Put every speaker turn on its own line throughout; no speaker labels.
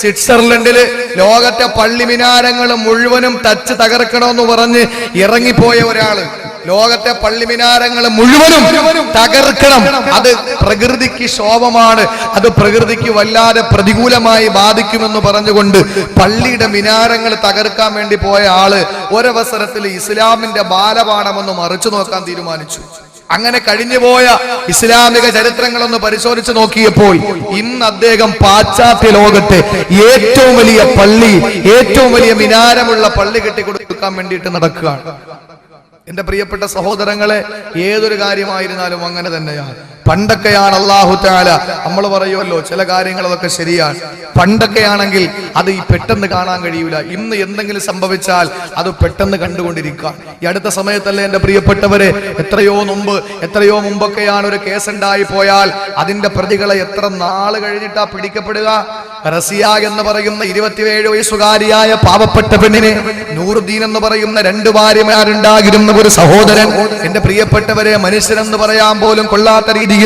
സ്വിറ്റ്സർലൻഡില് ലോകത്തെ പള്ളി മിനാരങ്ങൾ മുഴുവനും ടച്ച് തകർക്കണമെന്ന് പറഞ്ഞ് ഇറങ്ങിപ്പോയ ഒരാള് ലോകത്തെ പള്ളി മിനാരങ്ങൾ മുഴുവനും തകർക്കണം, അത് പ്രകൃതിക്ക് ശോഭമാണ്, അത് പ്രകൃതിക്ക് വല്ലാതെ പ്രതികൂലമായി ബാധിക്കുമെന്ന് പറഞ്ഞുകൊണ്ട് പള്ളിയുടെ മിനാരങ്ങൾ തകർക്കാൻ വേണ്ടി പോയ ആള് ഒരവസരത്തിൽ ഇസ്ലാമിന്റെ ബാലപാഠമൊന്ന് മറിച്ചു നോക്കാൻ തീരുമാനിച്ചു. അങ്ങനെ കഴിഞ്ഞുപോയ ഇസ്ലാമിക ചരിത്രങ്ങളൊന്ന് പരിശോധിച്ച് നോക്കിയപ്പോൾ ഇന്ന് അദ്ദേഹം പാശ്ചാത്യ ലോകത്തെ ഏറ്റവും വലിയ പള്ളി, ഏറ്റവും വലിയ മിനാരമുള്ള പള്ളി കെട്ടിക്കൊടുക്കാൻ വേണ്ടിയിട്ട് നടക്കുകയാണ്. എന്റെ പ്രിയപ്പെട്ട സഹോദരങ്ങളെ, ഏതൊരു കാര്യമായിരുന്നാലും അങ്ങനെ തന്നെയാണ്. പണ്ടൊക്കെയാണ് അല്ലാഹു തആല, നമ്മൾ പറയുമല്ലോ ചില കാര്യങ്ങൾ അതൊക്കെ ശരിയാണ്, പണ്ടൊക്കെയാണെങ്കിൽ അത് ഈ പെട്ടെന്ന് കാണാൻ കഴിയൂല. ഇന്ന് എന്തെങ്കിലും സംഭവിച്ചാൽ അത് പെട്ടെന്ന് കണ്ടുകൊണ്ടിരിക്കുക. ഈ അടുത്ത സമയത്തല്ലേ എന്റെ പ്രിയപ്പെട്ടവരെ, എത്രയോ മുമ്പൊക്കെയാണ് ഒരു കേസ് ഉണ്ടായി പോയാൽ അതിന്റെ പ്രതികളെ എത്ര നാള് കഴിഞ്ഞിട്ടാ പിടിക്കപ്പെടുക. റസിയ എന്ന് പറയുന്ന 27 വയസ്സുകാരിയായ പാവപ്പെട്ട പെണ്ണിനെ, നൂറുദ്ദീൻ എന്ന് പറയുന്ന 2 ഭാര്യമാരുണ്ടായിരുന്ന ഒരു സഹോദരൻ, എന്റെ പ്രിയപ്പെട്ടവരെ, മനുഷ്യനെന്ന് പറയാൻ പോലും കൊള്ളാത്ത രീതിയിൽ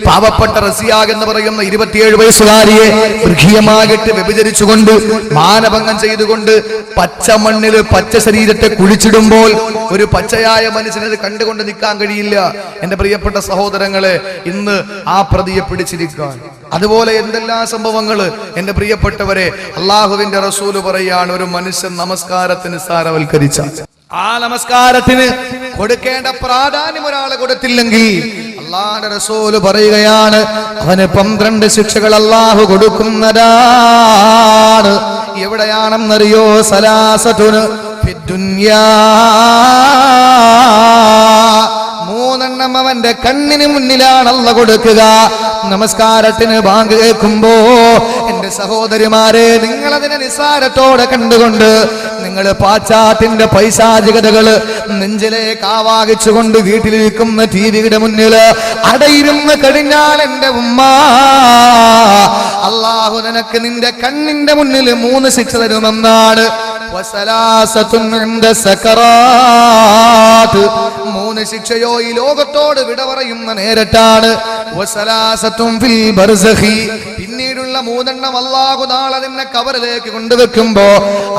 പാവപ്പെട്ട റസിയ എന്ന് പറയുന്ന 27 വയസ്സുകാരിയെ മൃഗീയമായിട്ട് വ്യഭിചരിച്ചുകൊണ്ട് മാനഭംഗം ചെയ്തുകൊണ്ട് പച്ച മണ്ണില് പച്ച ശരീരത്തെ കുഴിച്ചിടുമ്പോൾ ഒരു പച്ചയായ മനുഷ്യനത് കണ്ടുകൊണ്ട് നിൽക്കാൻ കഴിയില്ല. എന്റെ പ്രിയപ്പെട്ട സഹോദരങ്ങളെ, ഇന്ന് ആ പ്രതിയെ പിടിച്ചിരിക്കാൻ, അതുപോലെ എന്തെല്ലാം സംഭവങ്ങള്. എന്റെ പ്രിയപ്പെട്ടവരെ, അള്ളാഹുവിന്റെ റസൂല് പറയാണ്, ഒരു മനുഷ്യൻ നമസ്കാരത്തിന് നിസ്സാരവൽക്കരിച്ച, ആ നമസ്കാരത്തിന് കൊടുക്കേണ്ട പ്രാധാന്യം ഒരാളെ കൊടുത്തില്ലെങ്കിൽ അള്ളാഹുവിന്റെ റസൂല് പറയുകയാണ്, അവന് 12 ശിക്ഷകൾ അള്ളാഹു കൊടുക്കുന്നതാണ്. എവിടെയാണെന്നറിയോ? സലാസതുന് ഫിദ്ദുനിയാ, 3 അവന്റെ കണ്ണിന് മുന്നിലാണ് അല്ലാഹു കൊടുക്കുക. നമസ്കാരത്തിന് ബാങ്ക് കേൾക്കുമ്പോ എന്റെ സഹോദരിമാരെ, നിങ്ങൾ അതിനെ നിസ്സാരത്തോടെ കണ്ടുകൊണ്ട് നിങ്ങൾ പാശ്ചാത്യന്റെ പൈശാചികതകള് നെഞ്ചിലേക്ക് ആവാഹിച്ചുകൊണ്ട് വീട്ടിലിരിക്കുന്ന ടിവിയുടെ മുന്നിൽ അടയിരുന്ന് കഴിഞ്ഞാൽ എന്റെ ഉമ്മ, അള്ളാഹു നിനക്ക് നിന്റെ കണ്ണിന്റെ മുന്നിൽ 3 ശിക്ഷ തരുമെന്നാണ്. 3 ശിക്ഷയോ ഈ ലോകത്തോട് വിട പറയുന്ന നേരത്താണ്. പിന്നീടുള്ള 3 അല്ലാഹു നാളെ നിന്നെ കബറിലേക്ക് കൊണ്ടുവെക്കുമ്പോ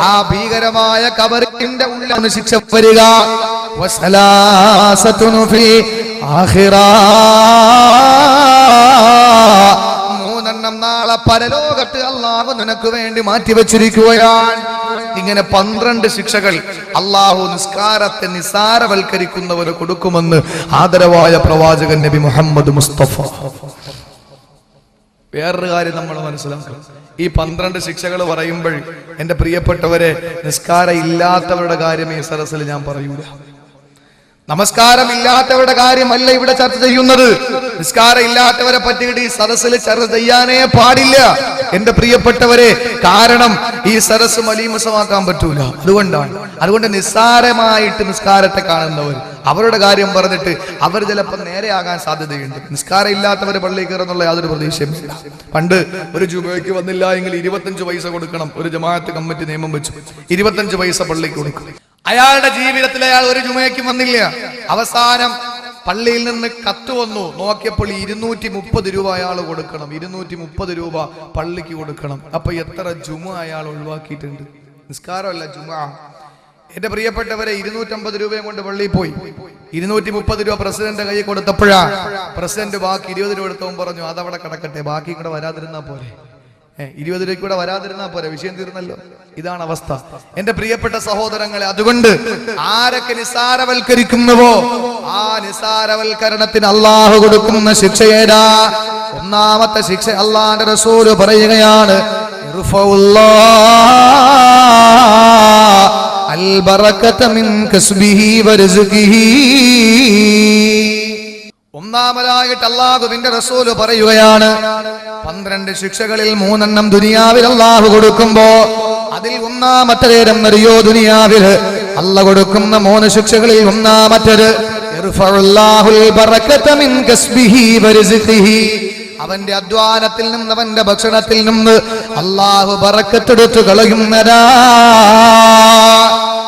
ആ ഭീകരമായ കബറിന്റെ ഉള്ളിലാണ് ശിക്ഷ വരിക. 3 നാളെ പരലോകത്ത് അല്ലാഹു നിനക്ക് വേണ്ടി മാറ്റിവെച്ചിരിക്കുകയാണ്. ഇങ്ങനെ 12 ശിക്ഷകൾ അല്ലാഹു നിസ്കാരത്തെ നിസാരവൽക്കരിക്കുന്നവന് കൊടുക്കുമെന്ന് ആദരവായ പ്രവാചകൻ നബി മുഹമ്മദ് മുസ്തഫ. വേറൊരു കാര്യം നമ്മൾ മനസ്സിലാക്കണം, ഈ 12 ശിക്ഷകൾ പറയുമ്പോൾ എന്റെ പ്രിയപ്പെട്ടവരെ, നിസ്കാരം ഇല്ലാത്തവരുടെ കാര്യം ഈ സദസ്സിൽ ഞാൻ പറയൂല. നമസ്കാരം ഇല്ലാത്തവരുടെ കാര്യമല്ല ഇവിടെ ചർച്ച ചെയ്യുന്നത്. നിസ്കാരം ഇല്ലാത്തവരെ പറ്റിയിട്ട് ഈ സദസ്സിൽ ചർച്ച ചെയ്യാനേ പാടില്ല എന്റെ പ്രിയപ്പെട്ടവരെ. കാരണം ഈ സദസ്സ് മലീമസമാക്കാൻ പറ്റൂല. അതുകൊണ്ട് നിസ്സാരമായിട്ട് നിസ്കാരത്തെ കാണുന്നവർ, അവരുടെ കാര്യം പറഞ്ഞിട്ട് അവർ ചിലപ്പോൾ നേരെയാകാൻ സാധ്യതയുണ്ട്. നിസ്കാരം ഇല്ലാത്തവര് പള്ളിയിൽ കയറുന്നുള്ള യാതൊരു പ്രതീക്ഷയുമില്ല. പണ്ട് ഒരു ജുമയ്ക്ക് വന്നില്ല എങ്കിൽ 25 പൈസ കൊടുക്കണം. ഒരു ജമാഅത്ത് കമ്മിറ്റി നിയമം വെച്ചു, 25 പൈസ പള്ളിക്ക് കൊടുക്കും. അയാളുടെ ജീവിതത്തിൽ അയാൾ ഒരു ജുമയ്ക്ക് വന്നില്ല. അവസാനം പള്ളിയിൽ നിന്ന് കത്ത് വന്നു. നോക്കിയപ്പോൾ 230 രൂപ അയാൾ കൊടുക്കണം. 230 രൂപ പള്ളിക്ക് കൊടുക്കണം. അപ്പൊ എത്ര ജുമ അയാൾ ഒഴിവാക്കിയിട്ടുണ്ട്? നിസ്കാരമല്ല, ജുമ. എന്റെ പ്രിയപ്പെട്ടവരെ, 250 രൂപയും കൊണ്ട് പള്ളിയിൽ പോയി. 230 രൂപ പ്രസിഡന്റ് കൈ കൊടുത്തപ്പോഴാ പ്രസിഡന്റ് ബാക്കി 20 രൂപ എടുത്തവൻ പറഞ്ഞു, അതവിടെ കിടക്കട്ടെ, ബാക്കി കൂടെ വരാതിരുന്നാ പോരെ. 20 രൂപ കൂടെ വരാതിരുന്നാ പോരെ, വിഷയം തീർന്നല്ലോ. ഇതാണ് അവസ്ഥ എന്റെ പ്രിയപ്പെട്ട സഹോദരങ്ങളെ. അതുകൊണ്ട് ആരൊക്കെ നിസാരവൽക്കരിക്കുന്നുവോ ആ നിസാരവൽക്കരണത്തിന് അള്ളാഹു കൊടുക്കുന്ന ശിക്ഷയേടാ. 1-ാമത്തെ ശിക്ഷ അള്ളാഹുവിന്റെ റസൂല് പറയുകയാണ്, അൽബറകത മിൻ കസ്ബിഹി വറിസ്ഖിഹി. 1-ാമതായിട്ട് അല്ലാഹുവിന്റെ റസൂല് പറയുകയാണ്, 12 ശിക്ഷകളിൽ 3 ദുനിയാവിൽ അല്ലാഹു കൊടുക്കുമ്പോ അതിൽ 1-ാമത്തേതെന്നറിയോ? ദുനിയാവിൽ അല്ലാഹു കൊടുക്കുന്ന 3 ശിക്ഷകളിൽ 1-ാമത്തേത് യർഫഉല്ലാഹുൽ ബറകത മിൻ കസ്ബിഹി വറിസ്ഖിഹി. അവന്റെ അധ്വാനത്തിൽ നിന്ന്, അവന്റെ ഭക്ഷണത്തിൽ നിന്ന് അല്ലാഹു ബറക്കത്തെടുത്തു കളയുന്നതാ.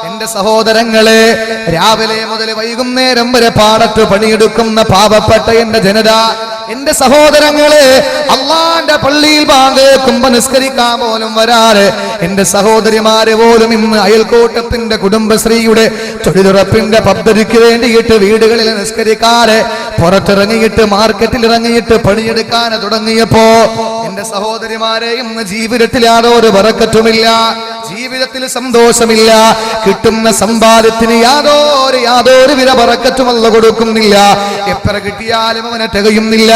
എന്റെ സഹോദരങ്ങളെ, രാവിലെ മുതൽ വൈകുന്നേരം വരെ പാടത്ത് പണിയെടുക്കുന്ന പാവപ്പെട്ട എന്റെ ജനത, എന്റെ സഹോദരങ്ങളെ, അള്ളാന്റെ പള്ളിയിൽ ബാങ്ക് കേൾക്കുമ്പോ നിസ്കരിക്കാൻ പോലും വരാറ് എന്റെ സഹോദരിമാരെ പോലും ഇന്ന് അയൽക്കൂട്ടത്തിന്റെ കുടുംബശ്രീയുടെ തൊഴിലുറപ്പിന്റെ പദ്ധതിക്ക് വേണ്ടിയിട്ട് വീടുകളിൽ നിസ്കരിക്കാറ് പുറത്തിറങ്ങിയിട്ട് മാർക്കറ്റിൽ ഇറങ്ങിയിട്ട് പണിയെടുക്കാൻ തുടങ്ങിയപ്പോ എന്റെ സഹോദരിമാരെ ഇന്ന് ജീവിതത്തിൽ യാതൊരു ബറക്കത്തുമില്ല, ജീവിതത്തിൽ സന്തോഷമില്ല, കിട്ടുന്ന സമ്പാദ്യത്തിന് യാതൊരു വില ബറക്കത്തുമല്ല കൊടുക്കുന്നില്ല, എത്ര കിട്ടിയാലും അവനെ തികയുന്നില്ല.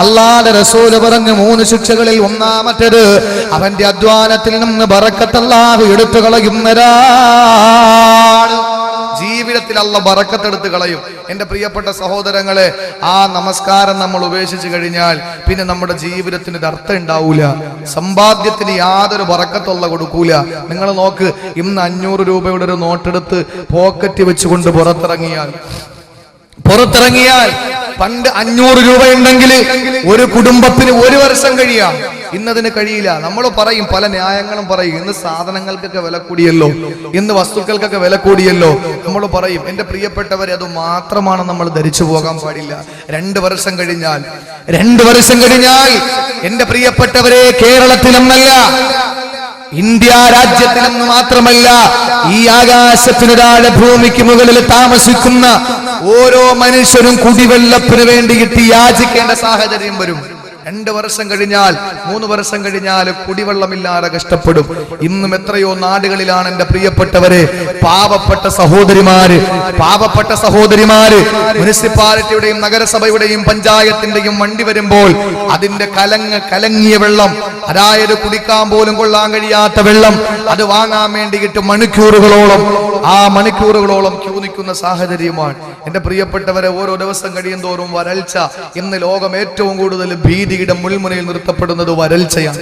അല്ലാഹുവിന്റെ റസൂൽ പറഞ്ഞു 3 ശിക്ഷകളിൽ ഒന്നാമത്തേത് അവന്റെ അധ്വാനത്തിൽ നിന്ന് ബറക്കത്ത് അല്ലാഹു എടുത്തു കളയുന്നതാണ്. ജീവിതത്തിൽ അല്ലാഹു ബറക്കത്ത് എടുത്തു കളയും. എന്റെ പ്രിയപ്പെട്ട സഹോദരങ്ങളെ, ആ നമസ്കാരം നമ്മൾ ഉപേക്ഷിച്ചു കഴിഞ്ഞാൽ പിന്നെ നമ്മുടെ ജീവിതത്തിന് അർത്ഥം ഉണ്ടാവൂല, സമ്പാദ്യത്തിന് യാതൊരു ബറക്കത്തുള്ള കൊടുക്കൂല. നിങ്ങൾ നോക്ക്, ഇന്ന് 500 രൂപയുടെ ഒരു നോട്ടെടുത്ത് പോക്കറ്റ് വെച്ചുകൊണ്ട് പുറത്തിറങ്ങിയാൽ പണ്ട് 500 രൂപ ഉണ്ടെങ്കിൽ ഒരു കുടുംബത്തിന് 1 വർഷം കഴിയാം. ഇന്നതിന് കഴിയില്ല. നമ്മൾ പറയും, പല ന്യായങ്ങളും പറയും, ഇന്ന് സാധനങ്ങൾക്കൊക്കെ വില കൂടിയല്ലോ, ഇന്ന് വസ്തുക്കൾക്കൊക്കെ വില കൂടിയല്ലോ. നമ്മൾ പറയും, എന്റെ പ്രിയപ്പെട്ടവരെ, അത് മാത്രമാണ് നമ്മൾ ധരിച്ചു പോകാൻ പാടില്ല. 2 വർഷം കഴിഞ്ഞാൽ എന്റെ പ്രിയപ്പെട്ടവരെ, കേരളത്തിലെന്നല്ല ഇന്ത്യ രാജ്യത്തിലെന്ന് മാത്രമല്ല, ഈ ആകാശത്തിനൊരാളെ ഭൂമിക്ക് മുകളിൽ താമസിക്കുന്ന ഓരോ മനുഷ്യരും കുടിവെള്ളത്തിന് വേണ്ടിയിട്ട് യാചിക്കേണ്ട സാഹചര്യം വരും. 2 വർഷം കഴിഞ്ഞാൽ 3 വർഷം കഴിഞ്ഞാൽ കുടിവെള്ളമില്ലാതെ കഷ്ടപ്പെടും. ഇന്നും എത്രയോ നാടുകളിലാണ് എന്റെ പ്രിയപ്പെട്ടവരെ പാവപ്പെട്ട സഹോദരിമാര് മുനിസിപ്പാലിറ്റിയുടെയും നഗരസഭയുടെയും പഞ്ചായത്തിന്റെയും വണ്ടി വരുമ്പോൾ അതിന്റെ കലങ്ങിയ വെള്ളം, അതായത് കുടിക്കാൻ പോലും കൊള്ളാൻ കഴിയാത്ത വെള്ളം, അത് വാങ്ങാൻ വേണ്ടിയിട്ട് മണിക്കൂറുകളോളം ക്യൂ നിൽക്കുന്ന സാഹചര്യമാണ്. എന്റെ പ്രിയപ്പെട്ടവരെ, ഓരോ ദിവസം കഴിയും തോറും വരൾച്ച. ഇന്ന് ലോകം ഏറ്റവും കൂടുതൽ ഭീതിയുടെ മുൾമുനയിൽ നിർത്തപ്പെടുന്നത് വരൾച്ചയാണ്.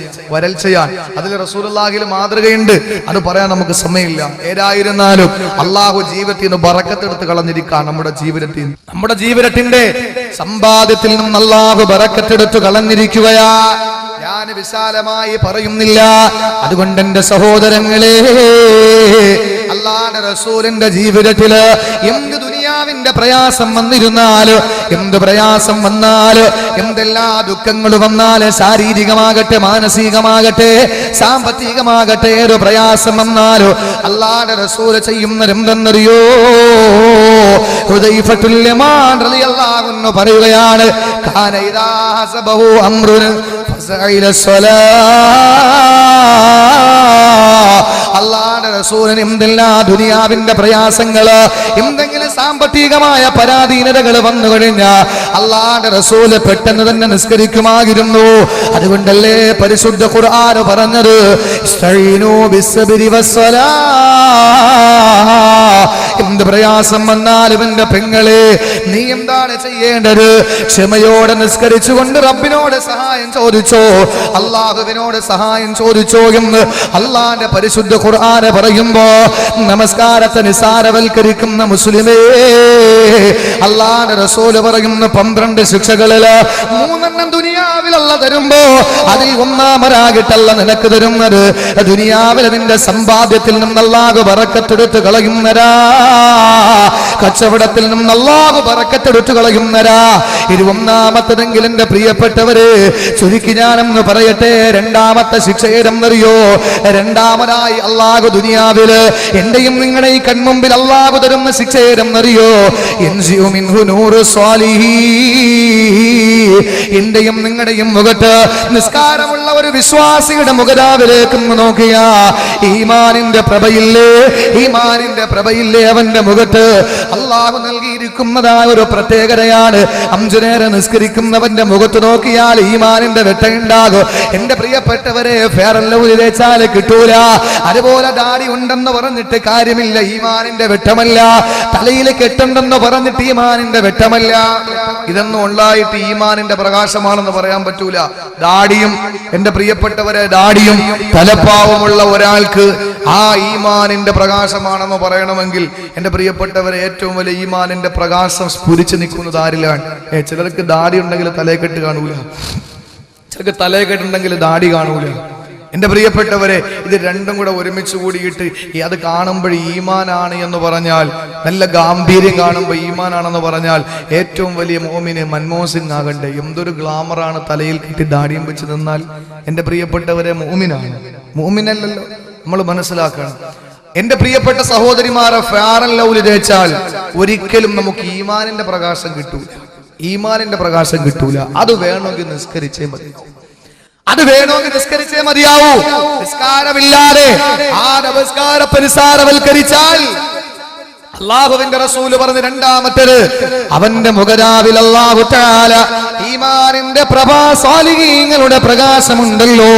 അതിൽ റസൂലുള്ളാഹിയിൽ മാതൃകയുണ്ട്, അത് പറയാൻ നമുക്ക് സമയമില്ല. ഏതായിരുന്നാലും അള്ളാഹു ജീവിതത്തിൽ നിന്ന് ബറക്കത്ത് എടുത്ത് കളഞ്ഞിരിക്കാൻ നമ്മുടെ ജീവിതത്തിന്റെ സമ്പാദ്യത്തിൽ നിന്ന് അള്ളാഹു ബറക്കത്ത് എടുത്ത് കളഞ്ഞിരിക്കുകയാ. ഞാൻ വിശാലമായി പറയുന്നില്ല. അതുകൊണ്ട് എന്റെ സഹോദരങ്ങളെ, അല്ലാഹുവിന്റെ റസൂലിന്റെ ജീവിതത്തില് എന്ത് ദുനിയാവിന്റെ പ്രയാസം വന്നിരുന്നാല്, എന്ത് പ്രയാസം വന്നാല്, എന്തെല്ലാ ദുഃഖങ്ങൾ വന്നാല്, ശാരീരികമാകട്ടെ മാനസികമാകട്ടെ സാമ്പത്തികമാകട്ടെ ഏത് പ്രയാസം വന്നാലോ അല്ലാഹുവിന്റെ റസൂൽ ചെയ്യുന്നതെന്തെന്നറിയോ? ഹുദൈഫത്തുൽ യമാൻ റളിയല്ലാഹു അൻഹു പറയുകയാണ്, കാന ഇദാ ഹസബഹു അംറുൻ ഫസഇല സ്വലാ. അല്ലാഹുവിന്റെ റസൂലിന് എന്തെല്ലാം ദുനിയാവിന്റെ പ്രയാസങ്ങള്, എന്തെങ്കിലും സാമ്പത്തികമായ പരാധീനതകൾ വന്നു കഴിഞ്ഞാൽ അല്ലാഹുവിന്റെ റസൂല് പെട്ടെന്ന് തന്നെ നിസ്കരിക്കുമായിരുന്നു. അതുകൊണ്ടല്ലേ പരിശുദ്ധ ഖുർആൻ പറഞ്ഞത്, ഇസ്തഈനൂ ബിസ്സബ്രി വസ്സലാ. എന്ത് പ്രയാസം വന്നാലും എന്റെ പെങ്ങളെ, നീ എന്താണ് ചെയ്യേണ്ടത്? ക്ഷമയോടെ നിസ്കരിച്ചുകൊണ്ട് റബ്ബിനോട് സഹായം ചോദിച്ചോ, അള്ളാഹുവിനോട് സഹായം ചോദിച്ചോ എന്ന് അള്ളാന്റെ പരിശുദ്ധ ഖുർആൻ പറയുമ്പോ, നമസ്കാരത്തെ നിസാരവൽക്കരിക്കുന്ന മുസ്ലിമേ, അള്ളാന്റെ റസൂല് പറയുന്ന 12 ശിക്ഷകളില് 3 ദുനിയാവിലല്ല തരുമ്പോ അതിൽ ഒന്നാമരാകിട്ടല്ല നിനക്ക് തരുന്നത്. ദുനിയാവിൽ നിന്റെ സമ്പാദ്യത്തിൽ നിന്ന് അല്ലാഹു ബറക്കത്തെടുത്ത് കളയുന്നരാ, കച്ചവടത്തിൽ നിന്ന് അല്ലാഹു ബറക്കത്തെടുത്ത് കളയുന്നരാ. ഇത് ഒന്നാമത്തതെങ്കിൽ എന്റെ പ്രിയപ്പെട്ടവരെ, ചുരുക്കി ഞാനെന്ന് പറയട്ടെ. രണ്ടാമത്തെ ശിക്ഷ ഏതെന്നറിയോ? രണ്ടാമതായി അല്ലാഹു ദുനിയാവില് എന്റെയും നിങ്ങളുടെ ഈ കൺമുമ്പിൽ അല്ലാഹു തരുന്ന ശിക്ഷ ഏതെന്നറിയോ? എന്റെയും നിങ്ങളുടെയും മുഖത്ത്, നിസ്കാരമുള്ള ഒരു വിശ്വാസിയുടെ മുഖരാവിലേക്ക് നോക്കിയ ഈമാനിന്റെ പ്രഭയില്ലേ അവന്റെ മുഖത്ത് അല്ലാഹു നൽകിയിരിക്കുന്നതായ ഒരു പ്രത്യേകതയാണ്. 5 നേരം നിസ്കരിക്കുന്നവന്റെ മുഖത്ത് നോക്കിയാൽ ഈമാനിന്റെ വെട്ടയുണ്ടാകും. എന്റെ പ്രിയപ്പെട്ടവരെ, ഫെയർ ആൻഡ് ലവ്ലി തേച്ചാൽ കിട്ടൂല. അതുപോലെ ദാടി ഉണ്ടെന്ന് പറഞ്ഞിട്ട് കാര്യമില്ല, ഈമാനിന്റെ വെട്ടമല്ല. തലയിൽ കെട്ടുണ്ടെന്ന് പറഞ്ഞിട്ട് ഈമാനിന്റെ വെട്ടമല്ല. ഇതൊന്നും ഉണ്ടായിട്ട് ഈമാനിന്റെ പ്രകാശമാണെന്ന് പറയാൻ പറ്റൂല. ദാടിയും എന്റെ പ്രിയപ്പെട്ടവരെ, ദാടിയും തലപ്പാവുമുള്ള ഒരാൾക്ക് ആ ഈമാനിന്റെ പ്രകാശമാണെന്ന് പറയണമെങ്കിൽ എന്റെ പ്രിയപ്പെട്ടവരെ, ഏറ്റവും വലിയ ഈമാനിന്റെ പ്രകാശം സ്ഫുരിച്ചു നിൽക്കുന്നത് ആരിലാണ്? ചിലർക്ക് ദാടി ഉണ്ടെങ്കിൽ തലയെക്കെട്ട് കാണൂല, ചിലർക്ക് തലയെക്കെട്ടുണ്ടെങ്കിൽ ദാടി കാണൂല. എന്റെ പ്രിയപ്പെട്ടവരെ, ഇത് രണ്ടും കൂടെ ഒരുമിച്ച് കൂടിയിട്ട് അത് കാണുമ്പോൾ ഈമാനാണ് എന്ന് പറഞ്ഞാൽ, നല്ല ഗാംഭീര്യം കാണുമ്പോൾ ഈമാനാണെന്ന് പറഞ്ഞാൽ, ഏറ്റവും വലിയ മോമിന് മൻമോഹൻ സിംഗ് ആകണ്ടേ, എന്തൊരു ഗ്ലാമറാണ് തലയിൽ കെട്ടി ദാടിയും വെച്ച് നിന്നാൽ. എന്റെ പ്രിയപ്പെട്ടവരെ, മോമിനാണ്, മോമിനല്ലല്ലോ. നമ്മൾ മനസ്സിലാക്കണം. എന്റെ പ്രിയപ്പെട്ട സഹോദരിമാരെ, ഫെയർ ആൻഡ് ലവ്ലി തേച്ചാൽ ഒരിക്കലും നമുക്ക് ഈമാനിന്റെ പ്രകാശം കിട്ടൂല. ഈമാനിന്റെ പ്രകാശം കിട്ടൂല. അത് വേണമെങ്കിൽ നിസ്കരിച്ചേ മതി. അത് വേണമെങ്കിൽ നിസ്കരിച്ചേ മതിയാവൂ. നിസ്കാരമില്ലാതെ ആ നമസ്കാര പരിസാരവൽക്കരിച്ചാൽ, അല്ലാഹുവിന്റെ റസൂല് പറഞ്ഞ രണ്ടാമത്തേത്, അവന്റെ മുഖരാവിൽ അല്ലാഹു തആല ഈമാനിന്റെ പ്രഭാ സാലിഹീങ്ങളുടെ പ്രകാശമുണ്ടല്ലോ,